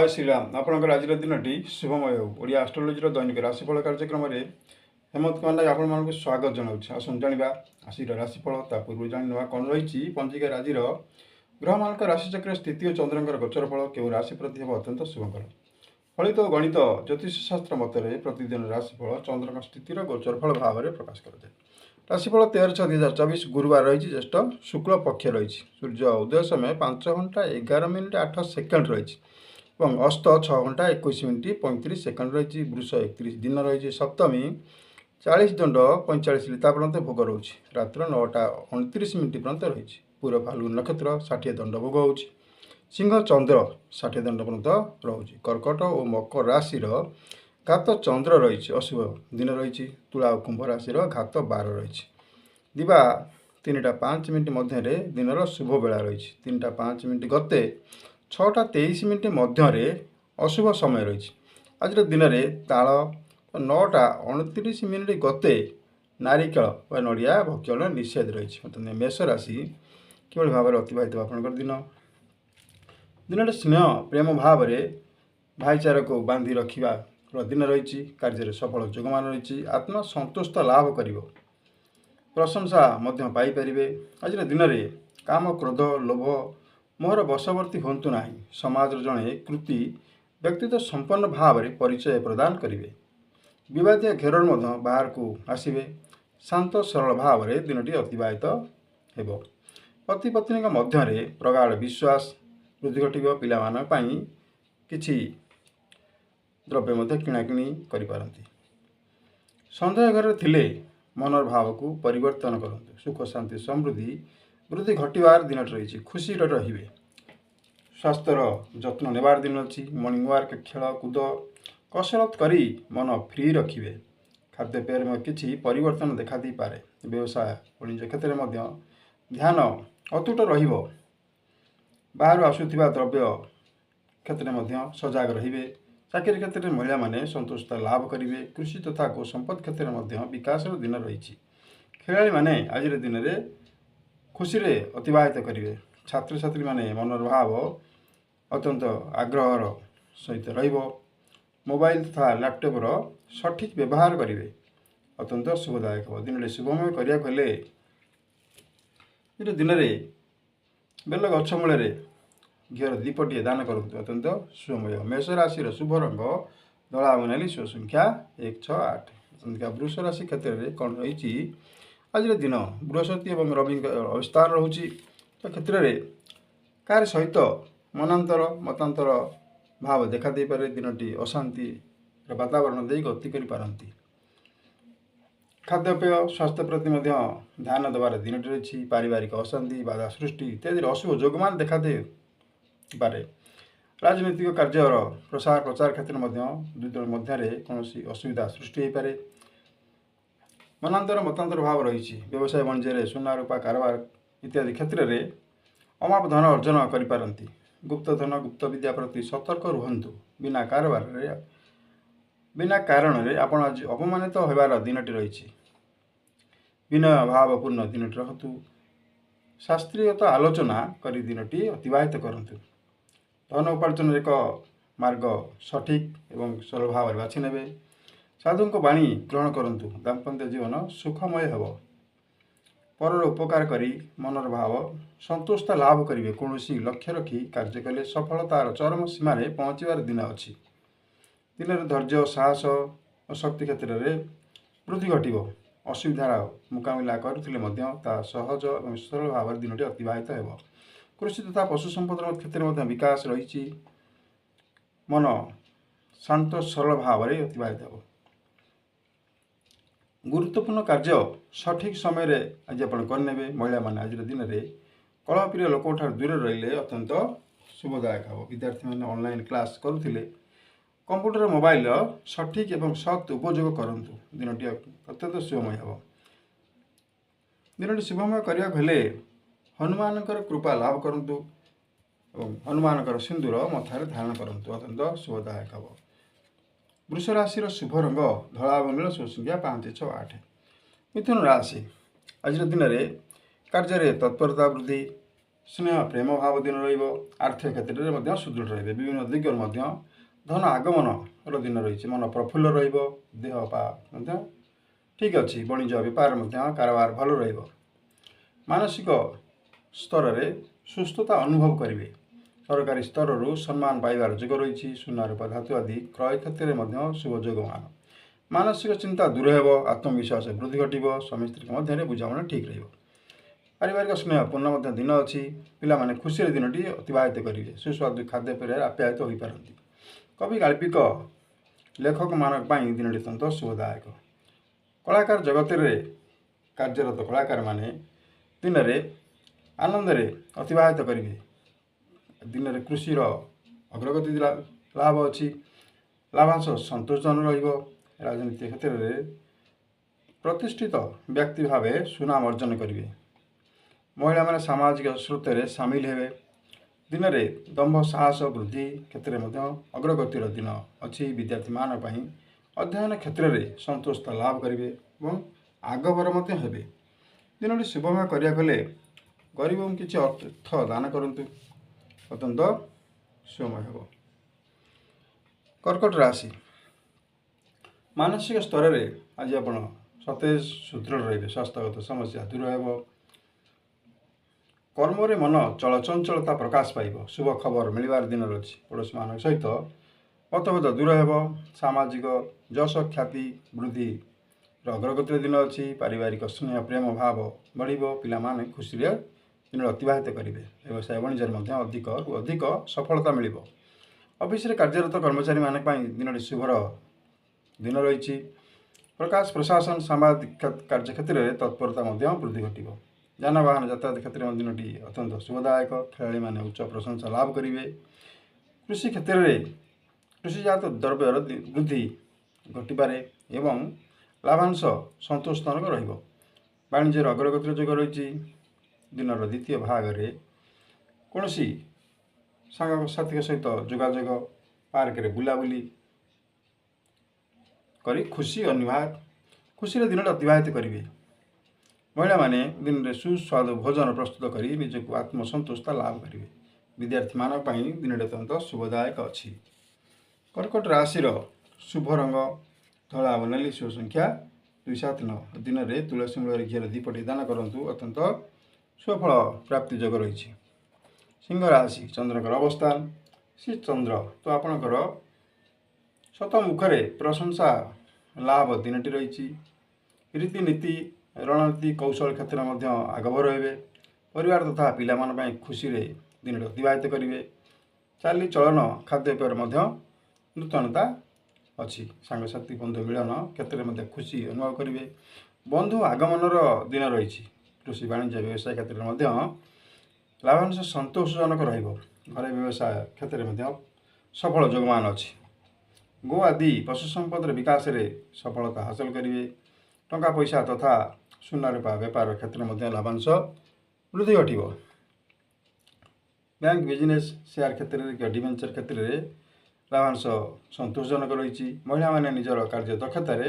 जय श्रीराम आपणकर आज दिन शुभमय हो ओडिया आस्ट्रोलोजी दैनिक राशिफल कार्यक्रम में हेमंत कुमार आपण मानक स्वागत जनाऊँ आसन जाना आशी राशिफल ता पूर्व जाना कौन रही पंजिकार आज ग्रह मान राशिचक्र स्थिति और चंद्र गोचर फल क्यों राशि प्रति हम अत्यंत शुभकर फलित गणित ज्योतिष शास्त्र मतरे प्रतिदिन राशिफल चंद्र स्थितिर गोचर फल भाव में प्रकाश कराए। राशिफल 13/6/2024 गुरुवार रही ज्येष्ठ शुक्ल पक्ष रही सूर्य उदय समय 5 घंटा 11 मिनिट 8 सेकेंड रही अस्त 6 घंटा 21 मिनिट 35 सेकेंड रही वृष 31 दिन रही सप्तमी 40 दंड 45 लिता पर्यंत भोग रोच रात्र 9टा 29 मिनिट पर्यंत रही पूर्व फाल्गुन नक्षत्र 60 दंड भोग हो सिंह चंद्र 60 दंड पर्यंत रोचे कर्कट और मकर राशि घात चंद्र रही अशुभ दिन रही तुला और कुंभ राशि घात 12 रही दिवा 3टा 5 मिनिट मध्य दिन शुभ बेला रही 3टा 5 मिनिट गते 6टा 23 मिनिट मध्य अशुभ समय रही आज दिन में ताल 9टा 29 मिनिट गते नारिकेल व नड़िया भक्षण निषेध रही मेष राशि किभली भाव में अतिबाहित आपंकर दिन स्नेह प्रेम भाव में भाईचारा को बांधि रखा दिन रही कार्य सफल जोगमान रही आत्मा संतुष्ट लाभ कर प्रशंसा पाइपर आज दिन में काम क्रोध लोभ मोहर बशवर्ती हूँ ना समाज जड़े कृति व्यक्तित्व संपन्न भाव में परिचय प्रदान करेंगे विवादिया घेर बाहर को आसवे शांत सरल भाव में दिनटी अतिबाहित हो पति पत्नी मध्य प्रगाढ़ विश्वास वृद्धि घटव पाई किछि द्रव्य किणाकिणी करिपारंती सन्देह घर थिले मनर भाव को परिवर्तन करंतु सुख शांति समृद्धि वृद्धि घटवार दिन रही खुशी रे स्वास्थ्यर जत्न नेबार दिन अच्छी मॉर्निंग वॉक खेल कूद कसरत करी मन फ्री रखिए खाद्यपेय में किसी परिवर्तन देखा दी पारे व्यवसाय वाणिज्य क्षेत्र में ध्यान अतुट रहिबो बाहर आसुथिबा द्रव्य क्षेत्र में सजग रहिबे चाकरी क्षेत्र में महिला माने संतुष्टता लाभ करेंगे कृषि तथा गो संपद क्षेत्र में विकास दिन रही खेलाड़ी माने आज दिन में खुशी रे अतिबाहित करेंगे छात्र छात्री माने मनर भाव अत्यंत आग्रहर सहित मोबाइल तथा लैपटॉपर सठिक व्यवहार करेंगे अत्यंत शुभदायक हो दिन शुभमय करने दिन में बेल गछ मूल घीर दीपटे दान करूँ अत्यंत शुभमय। मेष राशि शुभ रंग धला बनाली शुभ संख्या 168 वृष राशि क्षेत्र में कौन रही आज दिन बृहस्पति और रवि अवस्थान रोचे तो क्षेत्र में कार्य सहित मनांतर मतांतर भाव देखा दे पारे दिनटी अशांति वातावरण दे गति करी खाद्यपेय स्वास्थ्य प्रति ध्यान देवार दिन रही पारिवारिक अशांति बाधा सृष्टि इत्यादि अशुभ जोगमान देखा दे पारे राजनीतिक कार्य प्रसार प्रचार क्षेत्र में दुई दल मध्य कौन असुविधा सृष्टि हो पारे मनांतर मतांतर भाव रही व्यवसाय वाणिज्य सुना रूपा कारोबार इत्यादि क्षेत्र में अमाप धन अर्जन करिपारंती गुप्त धन गुप्त विद्या प्रति सतर्क रुहंतु बिना कारोबार बिना कारण रे आपण आज अपमानित होबार दिनटी रही विनय भावपूर्ण दिनटी रहतु शास्त्रीयता आलोचना करी दिनटी अतिबाहित करंतु धन उपार्जन एक मार्ग सठिक एवं सरल भाव में बाछि नेबे साधु वाणी ग्रहण करंतु दाम्पत्य जीवन सुखमय हो पर उपकार करी मनर भाव संतुष्ट लाभ करेंगे कौन लक्ष्य रखी कार्य कले सफलतार चरम सीमार पहुँचार दिन अच्छी दिन में धैर्य साहस और शक्ति क्षेत्र में वृद्धि घटव असुविधार मुकाबला करुले सहज और सरल भाव में दिन अतिबाहित हो कृषि तथा पशु संपद क्षेत्र में विकास रही मन शांत सरल भाव में अतिबाहित हो गुरुत्वपूर्ण कार्य सठिक समय रे आज आप करने महिला माने आज दिन में कलह प्रिय लोक दूर रही अत्यंत शुभदायक हो विद्यार्थी मैंने ऑनलाइन क्लास करुले कंप्यूटर मोबाइल सठिक एवं सत् उपयोग करूँ दिनटी अत्यंत शुभमय हो दिनटी शुभमय करने हनुमान कृपा लाभ करूँ हनुमान सिंदूर मथार धारण करूँ अत्यंत शुभदायक हो वृष राशि शुभ रंग धला नील शुभ संख्या 568 मिथुन राशि आज दिन में कार्य तत्परता वृद्धि स्नेह प्रेम भाव दिन आर्थिक क्षेत्र में सुदृढ़ रे विभिन्न दिगर धन आगमन दिन रही मन प्रफुल्ल रेह पा ठीक अच्छी वाणिज्य बेपार कारोबार भल मानसिक स्तर में सुस्थता अनुभव करेंगे सरकारी स्तर सम्मान पाइबार जोग रही सुना रूपा धातु आदि क्रय क्षेत्र में शुभ जोगमान मानसिक चिंता दूर हो आत्मविश्वास वृद्धि घटव स्वामी स्त्री मध्य बुझाणा ठीक रही पारिवारिक स्नेह पूर्ण दिन अच्छी पिला खुशी दिन टी अतिवाहित करेंगे सुस्वादु खाद्य पेय आप्यायित हो पारती कवि गाल्पिक लेखक मान दिन अत्यंत शुभदायक कलाकार जगत में कार्यरत कलाकार माने दिन में आनंद अतिवाहित करेंगे दिन में कृषि अग्रगति लाभ अच्छी लाभांश संतोषजनक राजनीति क्षेत्र में प्रतिष्ठित व्यक्ति भाव सुनाम अर्जन करेंगे महिला माने सामाजिक स्रोत में सामिल हेबे दिन में दम्भ साहस वृद्धि क्षेत्र में अग्रगतिर दिन अच्छी विद्यार्थी मान अध्ययन क्षेत्र में संतोषता लाभ करेंगे और आगभर हेबे दिन शुभमय कले गरीब किसी अर्थ दान करंतु अत्यंत शुभमय हो कर्कट राशि मानसिक स्तर में आज आप सतेज सुदृढ़ रे स्वास्थ्यगत समस्या दूर हो कर्म रे मन चलचंचलता प्रकाश पाइब शुभ खबर मिलबार दिन अच्छी पड़ोशी मान सहित मतभेद दूर हो सामाजिक जश ख्याति वृद्धि अग्रगतिर दिन अच्छी पारिवारिक स्नेह प्रेम भाव बढ़ पिला खुशी दिन अतिवाहित करेंगे व्यवसाय वाणिज्य अधिक अधिक सफलता मिल ऑफिस रे कार्यरत कर्मचारी मान दिन शुभर दिन रही प्रकाश प्रशासन सामाजिक कार्य क्षेत्र में तत्परता वृद्धि घटव जानवाहन यातायात क्षेत्र में दिन अत्यंत शुभदायक खेलाड़ी माने उच्च प्रशंसा लाभ करेंगे कृषि क्षेत्र में कृषिजात द्रव्य वृद्धि घटवे एवं लाभांश संतोषजनक वाणिज्य अग्रगतिर जोग रही दिन द्वितीय भाग में कौन सांगसाथी सहित जोगाजोग पार्क रे बुलाबुली करी खुशी खुशी दिन अतिवाहित करेंगे महिला माने दिन में सुस्वादु भोजन प्रस्तुत कर निजक आत्मसंतोषता लाभ करेंगे विद्यार्थी मान दिन अत्यंत शुभदायक अच्छी कर्कट राशि शुभ रंग धला नाली शुभ संख्या 279 दिन में तुलसी मूल घीर दीपटी दान करूँ अत्यंत शुभफल प्राप्ति जोग रही सिंह राशि चंद्रकर अवस्थान श्री चंद्र तो आपणकर शतमुखरे प्रशंसा लाभ दिनटी रही रीतिनीति रणनीति कौशल क्षेत्र में आगभर हे परिवार तथा पिला खुशी दिन अतिवाहित करेंगे चाली चलन खाद्यपेय नूतनता अच्छी सांगसाथी बंधु मिलन क्षेत्र में खुशी अनुभव करेंगे बंधु आगमनर दिन रही कृषि वाणिज्य व्यवसाय क्षेत्र में लाभांश संतोषजनक घर व्यवसाय क्षेत्र में सफल जोगमान अच्छी गो आदि पशु संपद विकास रे सफलता हासिल करेंगे टंका पैसा तथा सुना रूपा बेपार क्षेत्र में लाभांश वृद्धि घटव बैंक बिजनेस शेयर क्षेत्र डिवेंचर क्षेत्र में लाभांश संतोषजनक रही महिला माने निजर कार्य दक्षतार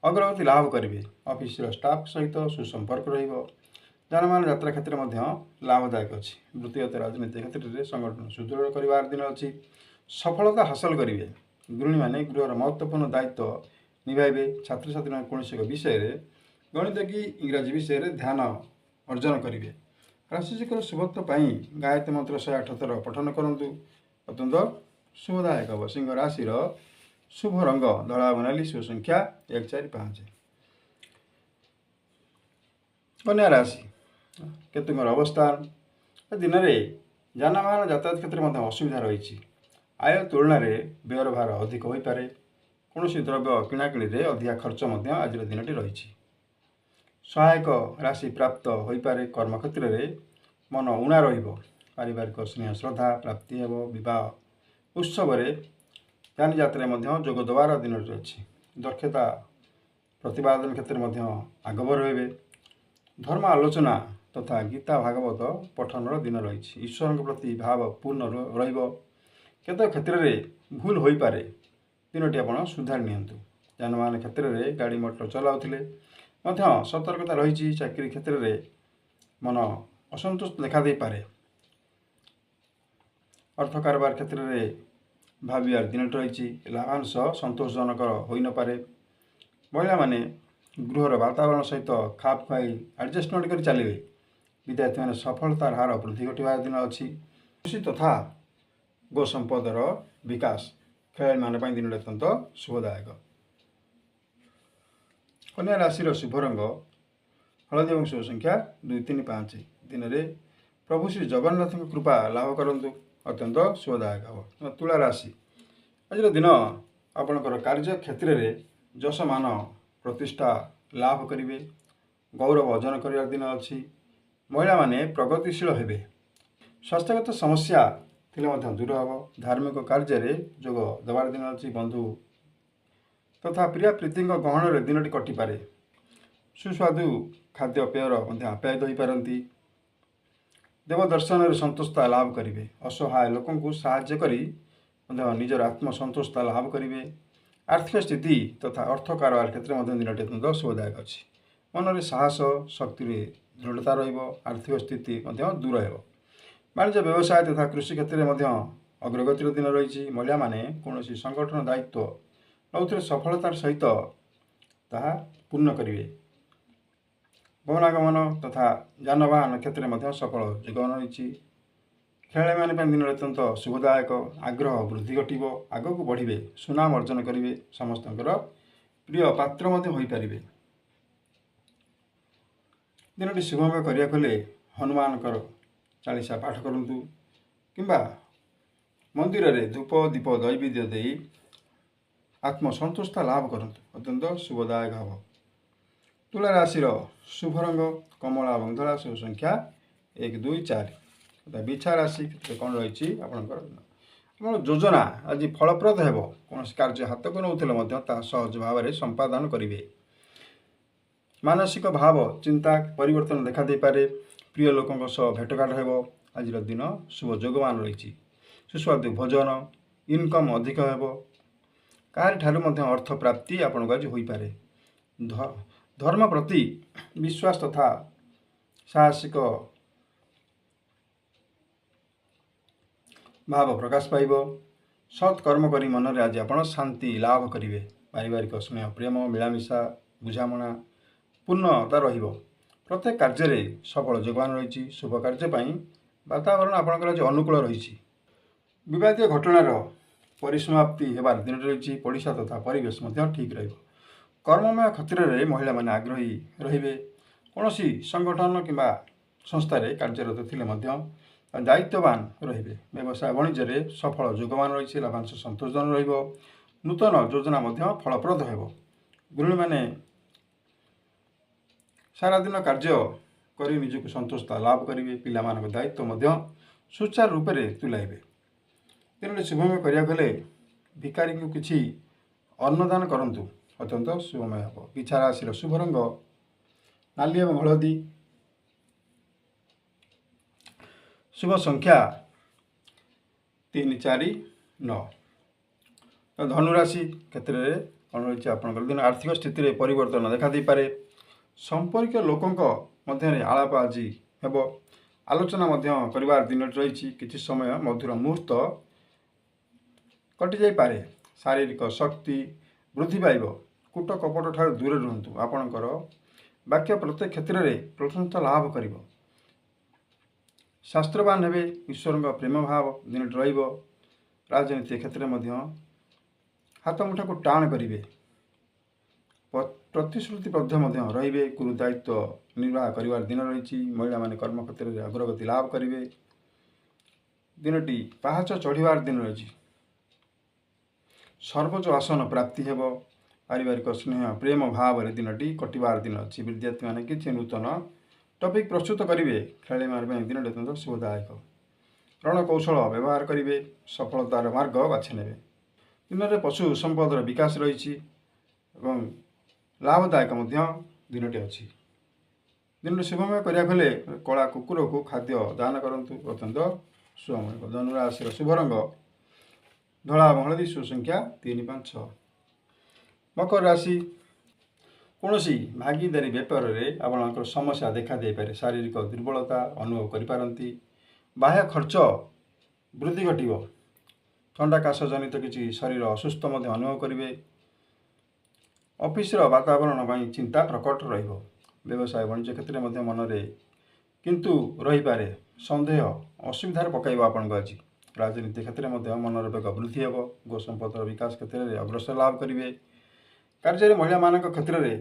अग्रगति लाभ करेंगे ऑफिस स्टाफ सहित सुसंपर्क जानवाहन यात्रा क्षेत्र में लाभदायक अच्छी वृत्तिगत राजनीति क्षेत्र में संगठन सुदृढ़ कर दिन अच्छी सफलता हासिल करेंगे गृहिणी माने गृहर महत्वपूर्ण दायित्व निभाइबे छात्र छात्री कौन एक विषय गणित कि इंग्राजी विषय ध्यान अर्जन करेंगे राशिचक्र शुभत्व गायत्री मंत्र 178 पठन करूँ अत्यंत शुभदायक हम सिंह राशि शुभ रंग धला बनाली शुभ संख्या 145 कन्या राशि केतुंकर अवस्थान दिन में जानवाहन यातायात क्षेत्र में असुविधा रही आय तुलन में व्ययर भार अधिक हो पारे कौन द्रव्य किणाकिणी अधिका खर्च आज दिन टी रही सहायक राशि प्राप्त हो पारे कर्म क्षेत्र में मन उणा पारिवारिक स्नेह श्रद्धा प्राप्ति हो विवाह उत्सव यान यात्रा जोग देवार दिन अच्छी दक्षता प्रतिपादन क्षेत्र में आगभर हे धर्म आलोचना तथा गीता भागवत पठन दिन रही ईश्वर प्रति भाव पूर्ण केत क्षेत्र में भूल हो पारे तीनोटी आप सुधारी नियंतु जानवाहन क्षेत्र में गाड़ी मोटर चलाउथिले सतर्कता रही चाकरी क्षेत्र में मन असंतोष देखा दे पारे अर्थ कारोबार क्षेत्र में भावियार दिन रही लाभांश संतोषजनक हो न पारे। महिला माने गृहर वातावरण सहित खाप खुआई एडजस्टमेंट कर चलिए। विद्यार्थी मैंने सफलतार हार वृद्धि घटार दिन अच्छी। कृषि तथा गो संपदर विकास खेल मान दिन अत्यंत शुभदायक। कन्या राशि शुभ रंग हलदी और शुभ संख्या 235। दिन में प्रभु श्री जगन्नाथ कृपा लाभ करूँ अत्यंत शुभदायक हम। तुला राशि आज दिन आपणकर कार्य क्षेत्र में जश मान प्रतिष्ठा लाभ करेंगे। गौरव अर्जन कर दिन अच्छी। महिला माने प्रगतिशील हेबे। स्वास्थ्यगत समस्या थिले दूर हम। धार्मिक कार्य जोग देवार दिन अच्छी। बंधु तथा प्रिय प्रीति गहन दिन कटिपे। सुस्वादु खाद्य पेयर आप्यायित हो पारती। देवदर्शन संतोषता लाभ करेंगे। असहाय लोक साहाय्य करी निजर आत्मसंतोषता लाभ करेंगे। आर्थिक स्थिति तथा अर्थ कारोबार क्षेत्र में दिन अत्यंत शुभदायक अच्छी। मन में साहस शक्ति दृढ़ता आर्थिक स्थिति दूर हो। वाणिज्य व्यवसाय तथा कृषि क्षेत्र में अग्रगतिर दिन रही। महिला माने कौन संगठन दायित्व नौथे सफलतार सहित ताहा पूर्ण करेंगे। गमनागमन तथा जानवाहन क्षेत्र में सफल जीवन रही। खेलाड़ी माने दिन अत्यंत शुभदायक। आग्रह वृद्धि घटव। आग को बढ़े सुनाम अर्जन करेंगे। समस्त प्रिय पात्र हो पारे। दिन शुभमय करने हनुमान चालीसा पाठ करूँ किंबा मंदिर में धूप दीप दैविध्य दे आत्मसंतोषता लाभ करूँ अत्यंत शुभदायक हम। तुला राशि शुभ रंग कमला और धला। शुभ संख्या 1, 2, 4। बिछा राशि कौन रही आपंकर योजना आज फलप्रद हो। कौन कार्य हाथ को नौले सहज भाव में संपादन करेंगे। मानसिक भाव चिंता परिवर्तन देखा दे पारे। प्रिय लोकों सह भेटघाट हो। आज दिन शुभ जोगमान रही। सुस्वादु भोजन इनकम अधिक हो। काहारि ठारू अर्थ प्राप्ति आपन को आज हो पारे। धर्म प्रति विश्वास तथा साहसिक भाव प्रकाश पाइब। सत्कर्म करी मन में आज आप शांति लाभ करेंगे। पारिवारिक स्नेह प्रेम मिलामिशा बुझामणा पूर्णता रहिब। प्रत्येक कार्य सफल जोगवान रही। शुभ कार्य वातावरण आपंकर आज अनुकूल रही। विवादीय घटनार परिसमाप्ति होबार दिन रही। पड़ोसा तथा परिवेश ठीक रहिब। कर्ममय क्षेत्र में महिला माने आग्रही रहिबे। कौन संगठन किंबा संस्थार कार्यरत थिले दायित्ववान रहिबे। व्यवसाय वाणिज्य सफल जोगवान रही। लाभांश संतोषजनक रहिबो। नूतन योजना फलप्रद हो। गृहिणी माने सारा दिन कार्य करी निजक संतोषता लाभ करेंगे। पिला दायित्व सुचारू रूप से तुलाइबे। दिन शुभमय करने भिकारी को किसी अन्नदान करंतु अत्यंत शुभमय हम। बिछा राशि शुभ रंग नाली और हलदी। शुभ संख्या 3, 4, 9। धनुराशि क्षेत्र में कौन रही आपंकर दिन आर्थिक स्थिति में परिवर्तन देखा दे पारे। संपर्क लोकों मध्य आलाप आज हेब। आलोचना करिवार दिन रही। किछि समय मधुर मुहूर्त कटि जाई पारे। शारीरिक शक्ति वृद्धि पाइब। कूट कपट ठार दूर रुहतु। आपणकर वाक्य प्रत्येक क्षेत्र में प्रशंसा लाभ करिब। शास्त्रवान हेबे। ईश्वर प्रेम भाव दिन रहिब। राजनीति क्षेत्र में हाथ मुठा को टाण करेंगे। प्रतिश्रुतिबद्ध रे। गुरु दायित्व निर्वाह करिवार दिन रही। महिला माने कर्म क्षेत्र में अग्रगति लाभ करेंगे। दिनटी पाहाच चढ़ीवार दिन रही। सर्वोच्च आसन प्राप्ति हेब। पारिवारिक स्नेह प्रेम भाव में दिनटी कटिवार दिन अच्छी। विद्यार्थी माने किसी नूतन टॉपिक प्रस्तुत करेंगे। खेलाड़ी मान दिन अत्यंत शुभदायक। रणकौशल व्यवहार करेंगे। सफलतार मार्ग बाछि नेबे। दिन में पशु संपदर विकास रही। लाभदायक दिनटी अच्छी। दिन में शुभमय करने कला कुकुर को खाद्य दान करूँ अत्यंत शुभमय। धनुराशि शुभ रंग धला और हलदी। शुभ संख्या 3, 5, 6। मकर राशि कौन भागीदारी व्यापार में आपंकर समस्या देखा दे पारे। शारीरिक दुर्बलता अनुभव करिपारंती। बाह्य खर्च ବୃଦ୍ଧି ଘଟିବ। ଥଣ୍ଡା କାଶ ଜନିତ କିଛି ଶରୀର ଅସୁସ୍ଥ ମଧ୍ୟ ଅନୁଭବ କରିବେ। ଅଫିସର ବାତାବରଣ ପାଇଁ ଚିନ୍ତା ପ୍ରକଟ ରହିବ। ବ୍ୟବସାୟ ବାଣିଜ୍ୟ କ୍ଷେତ୍ରରେ ମଧ୍ୟ ମନରେ କିନ୍ତୁ ରହିପାରେ ସନ୍ଦେହ ଅସୁବିଧାରେ ପକାଇବ ଆପଣଙ୍କୁ ଆଜି। ରାଜନୀତି କ୍ଷେତ୍ରରେ ମଧ୍ୟ ମନର ବେଗ ବୃଦ୍ଧି ହେବ। ଗୋ ସମ୍ପଦର ବିକାଶ କ୍ଷେତ୍ରରେ ଅଗ୍ରସର ଲାଭ କରିବେ। କାର୍ଯ୍ୟରେ ମହିଳାମାନଙ୍କ କ୍ଷେତ୍ରରେ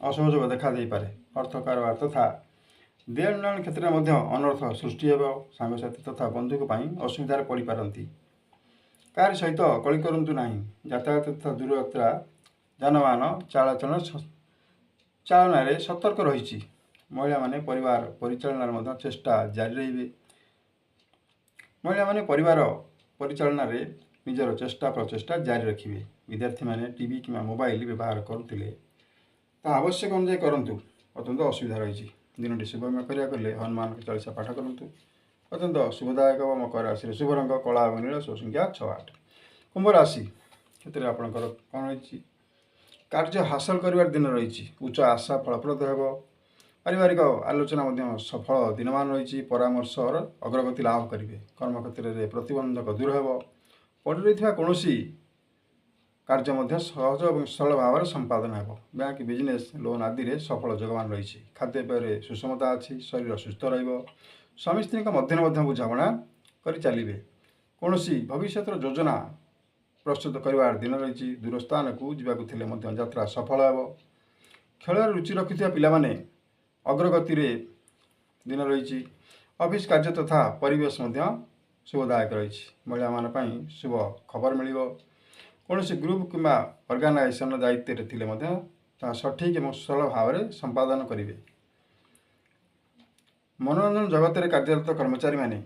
ଅସହଯୋଗ ଦେଖାଦେଇପାରେ। ଅର୍ଥ କାରବାର ତଥା ଦେଣନେଣ କ୍ଷେତ୍ରରେ ମଧ୍ୟ ଅନର୍ଥ ସୃଷ୍ଟି ହେବ। ସାଙ୍ଗସାଥି ତଥା ବନ୍ଧୁଙ୍କ ପାଇଁ ଅସୁବିଧାରେ ପଡ଼ିପାରନ୍ତି। କାହାରି ସହିତ କଳି କରନ୍ତୁ ନାହିଁ। ଯାତାୟାତ ତଥା ଦୂରଯାତ୍ରା ଯାନବାହନ ଚାଳନାରେ ସତର୍କ ରହିଛି। ମହିଳାମାନେ ପରିବାର ପରିଚାଳନାରେ ମଧ୍ୟ ଚେଷ୍ଟା ଜାରି ରହିବେ। ମହିଳାମାନେ ପରିବାର ପରିଚାଳନାରେ ନିଜର ଚେଷ୍ଟା ପ୍ରଚେଷ୍ଟା ଜାରି ରଖିବେ। ବିଦ୍ୟାର୍ଥୀମାନେ ଟିଭି କିମ୍ବା ମୋବାଇଲ ବ୍ୟବହାର କରୁଥିଲେ ତାହା ଆବଶ୍ୟକ ଅନୁଯାୟୀ କରନ୍ତୁ। ଅତ୍ୟନ୍ତ ଅସୁବିଧା ରହିଛି। ଦିନଟି ଶୁଭମୟ କରିବାକୁ ହେଲେ ହନୁମାନଙ୍କ ଚାଳିଶା ପାଠ କରନ୍ତୁ। ଅତ୍ୟନ୍ତ ଶୁଭଦାୟକ ହେବ। ମକର ରାଶିର ଶୁଭ ରଙ୍ଗ କଳା ଏବଂ ନୀଳ, ଶୁଭ ସଂଖ୍ୟା 6-8। କୁମ୍ଭ ରାଶି କ୍ଷେତ୍ରରେ ଆପଣଙ୍କର କ'ଣ ରହିଛି? କାର୍ଯ୍ୟ ହାସଲ କରିବାର ଦିନ ରହିଛି। ଉଚ୍ଚ ଆଶା ଫଳପ୍ରଦ ହେବ। ପାରିବାରିକ ଆଲୋଚନା ମଧ୍ୟ ସଫଳ ଦିନମାନ ରହିଛି। ପରାମର୍ଶର ଅଗ୍ରଗତି ଲାଭ କରିବେ। କର୍ମକ୍ଷେତ୍ରରେ ପ୍ରତିବନ୍ଧକ ଦୂର ହେବ। ପଡ଼ି ରହିଥିବା କୌଣସି କାର୍ଯ୍ୟ ମଧ୍ୟ ସହଜ ଏବଂ ସରଳ ଭାବରେ ସମ୍ପାଦନ ହେବ। ବ୍ୟାଙ୍କ ବିଜନେସ୍ ଲୋନ୍ ଆଦିରେ ସଫଳ ଯୋଗମାନ ରହିଛି। ଖାଦ୍ୟପେୟରେ ସୁଷମତା ଅଛି। ଶରୀର ସୁସ୍ଥ ରହିବ। ସ୍ୱାମୀ ସ୍ତ୍ରୀଙ୍କ ମଧ୍ୟରେ ମଧ୍ୟ ବୁଝାମଣା କରି ଚାଲିବେ। କୌଣସି ଭବିଷ୍ୟତର ଯୋଜନା ପ୍ରସ୍ତୁତ କରିବାର ଦିନ ରହିଛି। ଦୂର ସ୍ଥାନକୁ ଯିବାକୁ ଥିଲେ ମଧ୍ୟ ଯାତ୍ରା ସଫଳ ହେବ। ଖେଳରେ ରୁଚି ରଖୁଥିବା ପିଲାମାନେ ଅଗ୍ରଗତିରେ ଦିନ ରହିଛି। ଅଫିସ କାର୍ଯ୍ୟ ତଥା ପରିବେଶ ମଧ୍ୟ ଶୁଭଦାୟକ ରହିଛି। ମହିଳାମାନଙ୍କ ପାଇଁ ଶୁଭ ଖବର ମିଳିବ। କୌଣସି ଗ୍ରୁପ କିମ୍ବା ଅର୍ଗାନାଇଜେସନର ଦାୟିତ୍ୱରେ ଥିଲେ ମଧ୍ୟ ତାହା ସଠିକ୍ ଏବଂ ସରଳ ଭାବରେ ସମ୍ପାଦନ କରିବେ। ମନୋରଞ୍ଜନ ଜଗତରେ କାର୍ଯ୍ୟରତ କର୍ମଚାରୀମାନେ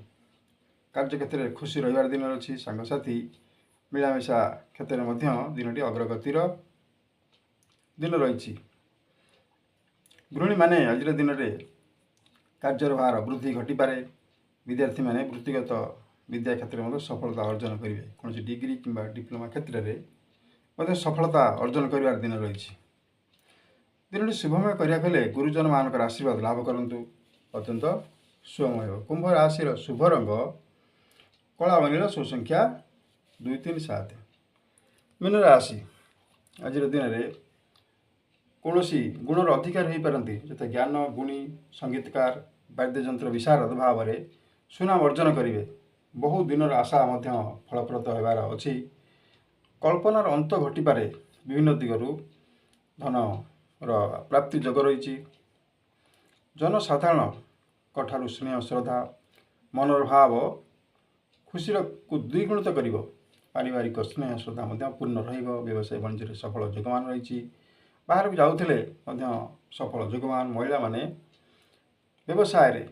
କାର୍ଯ୍ୟକ୍ଷେତ୍ରରେ ଖୁସି ରହିବାର ଦିନ ଅଛି। ସାଙ୍ଗସାଥି ମିଳାମିଶା କ୍ଷେତ୍ରରେ ମଧ୍ୟ ଦିନଟି ଅଗ୍ରଗତିର ଦିନ ରହିଛି। ଗୃହିଣୀମାନେ ଆଜିର ଦିନରେ କାର୍ଯ୍ୟର ଭାର ବୃଦ୍ଧି ଘଟିପାରେ। ବିଦ୍ୟାର୍ଥୀମାନେ ବୃତ୍ତିଗତ ବିଦ୍ୟା କ୍ଷେତ୍ରରେ ମଧ୍ୟ ସଫଳତା ଅର୍ଜନ କରିବେ। କୌଣସି ଡିଗ୍ରୀ କିମ୍ବା ଡିପ୍ଲୋମା କ୍ଷେତ୍ରରେ ମଧ୍ୟ ସଫଳତା ଅର୍ଜନ କରିବାର ଦିନ ରହିଛି। ଦିନଟି ଶୁଭମୟ କରିବାକୁ ହେଲେ ଗୁରୁଜନମାନଙ୍କର ଆଶୀର୍ବାଦ ଲାଭ କରନ୍ତୁ। ଅତ୍ୟନ୍ତ ଶୁଭମୟ ହେବ। କୁମ୍ଭ ରାଶିର ଶୁଭ ରଙ୍ଗ କଳା ଓ ନୀଳ, ଶୁଭ ସଂଖ୍ୟା 2-3-7। ମୀନ ରାଶି ଆଜିର ଦିନରେ କୌଣସି ଗୁଣର ଅଧିକାରୀ ହୋଇପାରନ୍ତି, ଯଥା ଜ୍ଞାନ ଗୁଣୀ, ସଙ୍ଗୀତକାର, ବାଦ୍ୟଯନ୍ତ୍ର ବିଶାରଦ ଭାବରେ ସୁନାମ ଅର୍ଜନ କରିବେ। ବହୁ ଦିନର ଆଶା ମଧ୍ୟ ଫଳପ୍ରଦ ହେବାର ଅଛି। କଳ୍ପନାର ଅନ୍ତ ଘଟିପାରେ। ବିଭିନ୍ନ ଦିଗରୁ ଧନର ପ୍ରାପ୍ତି ଯୋଗ ରହିଛି। ଜନସାଧାରଣଙ୍କଠାରୁ ସ୍ନେହ ଶ୍ରଦ୍ଧା ମନର ଭାବ ଖୁସିରକୁ ଦ୍ୱିଗୁଣିତ କରିବ। ପାରିବାରିକ ସ୍ନେହ ଶ୍ରଦ୍ଧା ମଧ୍ୟ ପୂର୍ଣ୍ଣ ରହିବ। ବ୍ୟବସାୟ ବାଣିଜ୍ୟରେ ସଫଳ ଯୋଗମାନ ରହିଛି। ବାହାରକୁ ଯାଉଥିଲେ ମଧ୍ୟ ସଫଳ ଯୋଗମାନ। ମହିଳାମାନେ ବ୍ୟବସାୟରେ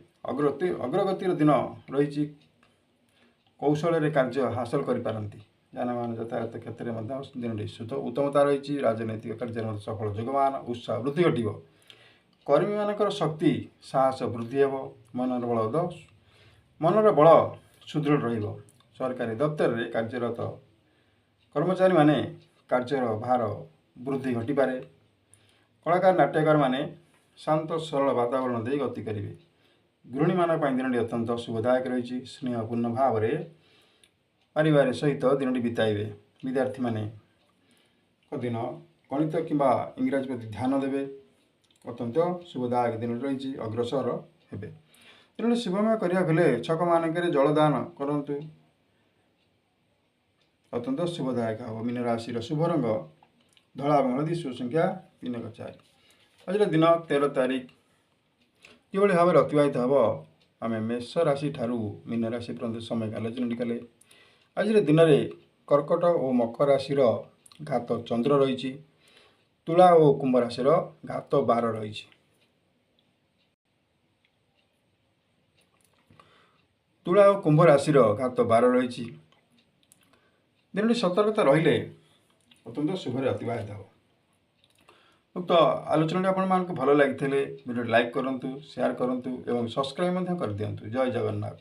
ଅଗ୍ରଗତିର ଦିନ ରହିଛି। କୌଶଳରେ କାର୍ଯ୍ୟ ହାସଲ କରିପାରନ୍ତି। ଯାନବାହନ ଯାତାୟାତ କ୍ଷେତ୍ରରେ ମଧ୍ୟ ଦିନଟି ଉତ୍ତମତା ରହିଛି। ରାଜନୈତିକ କାର୍ଯ୍ୟରେ ମଧ୍ୟ ସଫଳ ଯୋଗମାନ। ଉତ୍ସାହ ବୃଦ୍ଧି ଘଟିବ। କର୍ମୀମାନଙ୍କର ଶକ୍ତି ସାହସ ବୃଦ୍ଧି ହେବ। ମନର ବଳ ସୁଦୃଢ଼ ରହିବ। ସରକାରୀ ଦପ୍ତରରେ କାର୍ଯ୍ୟରତ କର୍ମଚାରୀମାନେ କାର୍ଯ୍ୟର ଭାର ବୃଦ୍ଧି ଘଟିପାରେ। କଳାକାର ନାଟ୍ୟକାରମାନେ ଶାନ୍ତ ସରଳ ବାତାବରଣ ଦେଇ ଗତି କରିବେ। ଗୃହିଣୀମାନଙ୍କ ପାଇଁ ଦିନଟି ଅତ୍ୟନ୍ତ ଶୁଭଦାୟକ ରହିଛି। ସ୍ନେହପୂର୍ଣ୍ଣ ଭାବରେ ପରିବାର ସହିତ ଦିନଟି ବିତାଇବେ। ବିଦ୍ୟାର୍ଥୀମାନଙ୍କ ଦିନ ଗଣିତ କିମ୍ବା ଇଂରାଜୀ ପ୍ରତି ଧ୍ୟାନ ଦେବେ। ଅତ୍ୟନ୍ତ ଶୁଭଦାୟକ ଦିନଟି ରହିଛି। ଅଗ୍ରସର ହେବେ। ଦିନଟି ଶୁଭମୟ କରିବାକୁ ହେଲେ ଛକମାନଙ୍କରେ ଜଳଦାନ କରନ୍ତୁ। ଅତ୍ୟନ୍ତ ଶୁଭଦାୟକ ହେବ। ମୀନ ରାଶିର ଶୁଭ ରଙ୍ଗ ଧଳା ଏବଂ ହଳଦୀ, ଶୁଭ ସଂଖ୍ୟା 3-4। ଆଜିର ଦିନ 13 ତାରିଖ କିଭଳି ଭାବରେ ଅତିବାହିତ ହେବ ଆମେ ମେଷ ରାଶି ଠାରୁ ମୀନ ରାଶି ପର୍ଯ୍ୟନ୍ତ ସମୟ ଆଲୋଚନା କଲେ। ଆଜିର ଦିନରେ କର୍କଟ ଓ ମକର ରାଶିର ଘାତ ଚନ୍ଦ୍ର ରହିଛି। ତୁଳା ଓ କୁମ୍ଭ ରାଶିର ଘାତ 12 ରହିଛି। ତୁଳା ଓ କୁମ୍ଭ ରାଶିର ଘାତ 12 ରହିଛି। ଦିନଟି ସତର୍କତା ରହିଲେ ଅତ୍ୟନ୍ତ ଶୁଭରେ ଅତିବାହିତ ହେବ। ଉକ୍ତ ଆଲୋଚନାଟି ଆପଣମାନଙ୍କୁ ଭଲ ଲାଗିଥିଲେ ଭିଡ଼ିଓଟି ଲାଇକ୍ କରନ୍ତୁ, ସେୟାର କରନ୍ତୁ ଏବଂ ସବସ୍କ୍ରାଇବ୍ ମଧ୍ୟ କରିଦିଅନ୍ତୁ। ଜୟ ଜଗନ୍ନାଥ।